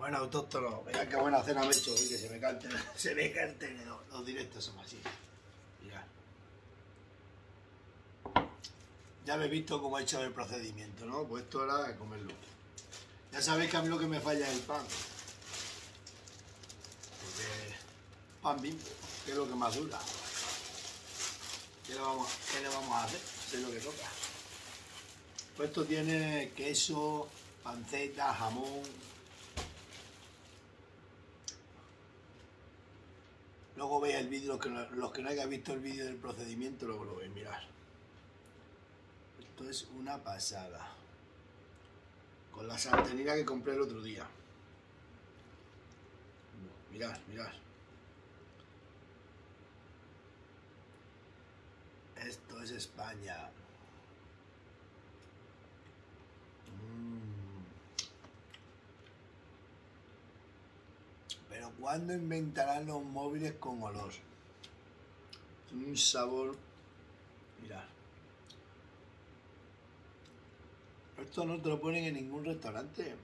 Bueno, autóctono, venga, qué buena cena me he hecho, y que se me cae el tenedor. Los directos son así. Mirad. Ya habéis visto cómo he hecho el procedimiento, ¿no? Pues esto era de comerlo. Ya sabéis que a mí lo que me falla es el pan. Porque pan Bimbo, que es lo que más dura. ¿Qué le vamos a hacer? Eso es lo que toca. Pues esto tiene queso, panceta, jamón. Luego veis el vídeo, los que no hayáis visto el vídeo del procedimiento, luego lo veis, mirad. Esto es una pasada. Con la sartenina que compré el otro día. Mirad, mirad. Esto es España. Pero ¿cuándo inventarán los móviles con olor? Un sabor... Mirad. Esto no te lo ponen en ningún restaurante.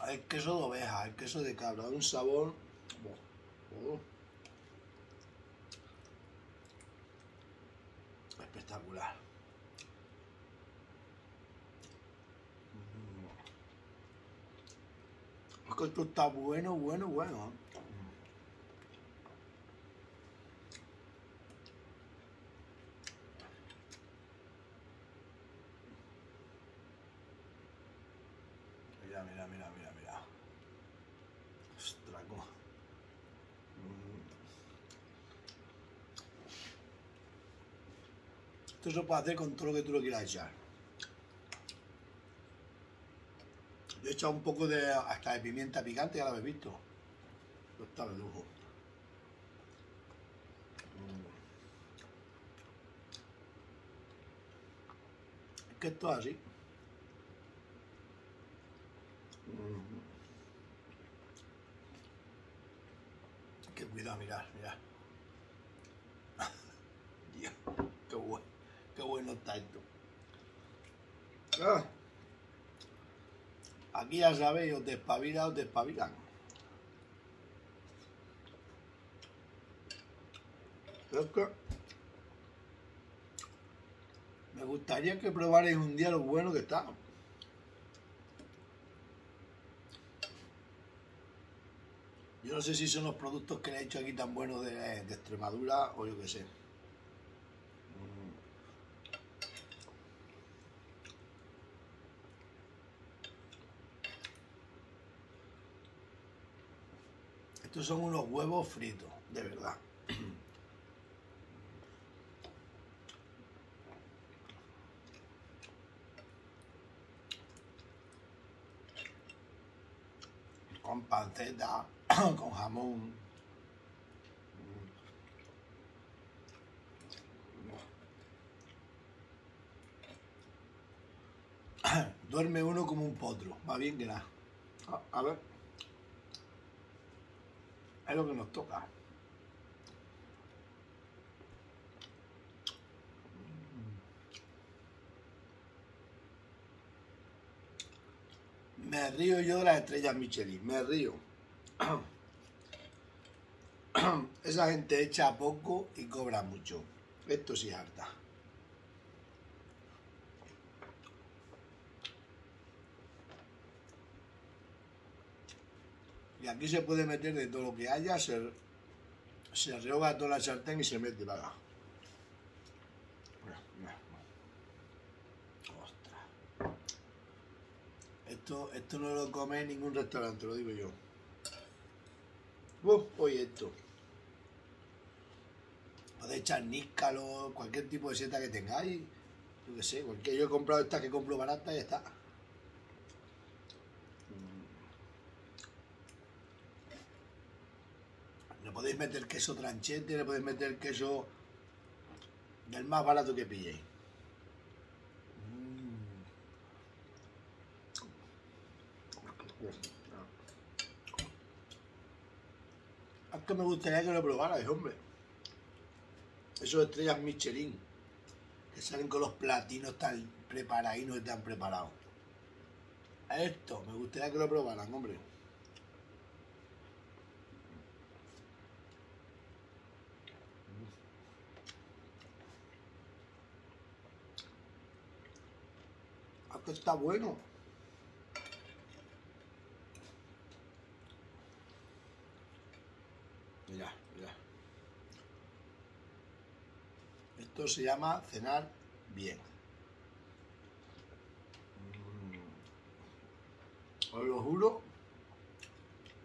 El queso de oveja, el queso de cabra, un sabor... espectacular. Es que esto está bueno, bueno, bueno. Mira, mira, mira, mira, mira. Ostras, cómo... Esto se puede hacer con todo lo que tú lo quieras echar. Yo he echado un poco de hasta de pimienta picante, ya lo habéis visto. Esto está de lujo. Es que esto es así. Que cuidado, mirad, mirad. Dios, qué bueno está esto. Aquí ya sabéis, os despabilan. Pero es que me gustaría que probarais un día lo bueno que está. Yo no sé si son los productos que le he hecho aquí tan buenos de Extremadura o yo qué sé. Estos son unos huevos fritos, de verdad. Con panceta, con jamón. Duerme uno como un potro, más bien que nada. A ver. Es lo que nos toca. Me río yo de las estrellas Michelin, me río. Esa gente echa poco y cobra mucho. Esto sí es harta. Y aquí se puede meter de todo lo que haya, se rehoga toda la sartén y se mete para acá. Ostras. Esto no lo come en ningún restaurante, lo digo yo. Oye esto. Podéis echar níscalo, cualquier tipo de seta que tengáis. Yo qué sé, yo he comprado estas que compro baratas y ya está. Le podéis meter queso tranchete, le podéis meter queso del más barato que pilléis. Es que me gustaría que lo probarais, hombre. Esos estrellas Michelin. que salen con los platinos tan preparados y no están preparados. Esto, me gustaría que lo probaran, hombre. Esto está bueno. Mira, mira. Esto se llama cenar bien. Os lo juro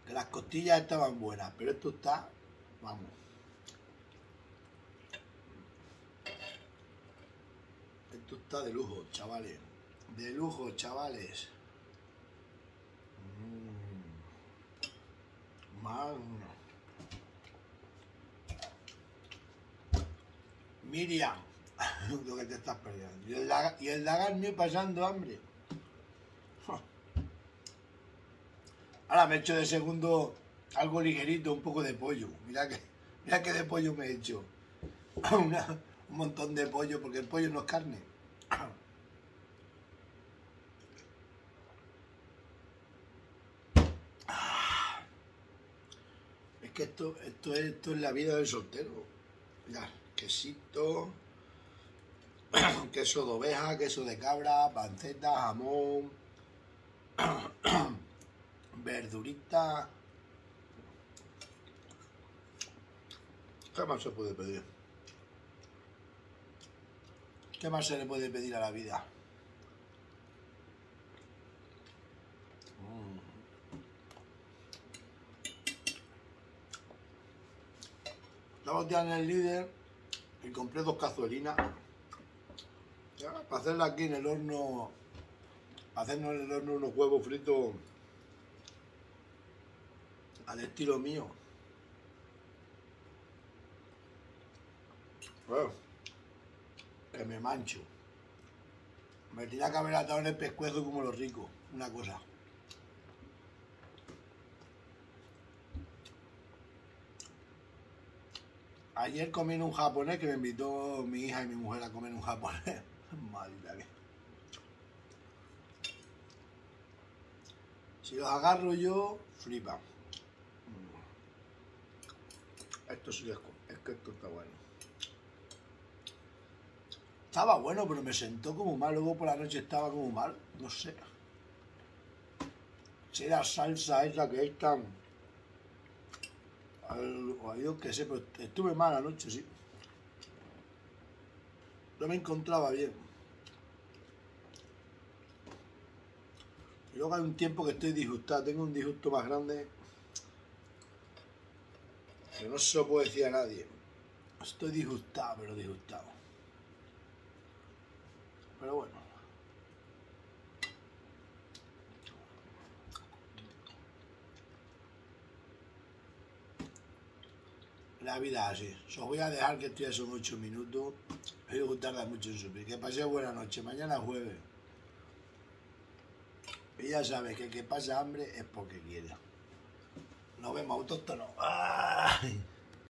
que las costillas estaban buenas, pero esto está, vamos. Esto está de lujo, chavales. De lujo, chavales. Miriam, lo que te estás perdiendo. Y el lagar mío pasando hambre. Ahora me he hecho de segundo algo ligerito, un poco de pollo. Mira que de pollo me he hecho. Un montón de pollo, porque el pollo no es carne. Es que esto es la vida del soltero. Mirad, quesito, queso de oveja, queso de cabra, panceta, jamón, verdurita. ¿Qué más se puede pedir? ¿Qué más se le puede pedir a la vida? Estamos ya en el Líder y compré 2 cazuelinas para hacerla aquí en el horno, hacernos en el horno unos huevos fritos al estilo mío. Bueno, que me mancho. Me tenía que haber atado en el pescuezo como los ricos, una cosa. Ayer comí en un japonés que me invitó mi hija y mi mujer a comer en un japonés. Maldita que. Si los agarro yo, flipa. Esto sí es que esto está bueno. Estaba bueno, pero me sentó como mal. Luego por la noche estaba como mal. No sé. Si era salsa esa que es tan... Yo qué sé, pero estuve mal anoche, sí. No me encontraba bien. Y luego hay un tiempo que estoy disgustado. Tengo un disgusto más grande que no se lo puedo decir a nadie. Estoy disgustado, pero disgustado. Pero bueno. La vida es así. Os voy a dejar que esto ya son 8 minutos. Espero que tarda mucho en subir. Que paséis buena noche. Mañana es jueves. Y ya sabes que el que pasa hambre es porque quiere. Nos vemos, autóctonos. ¡Ay!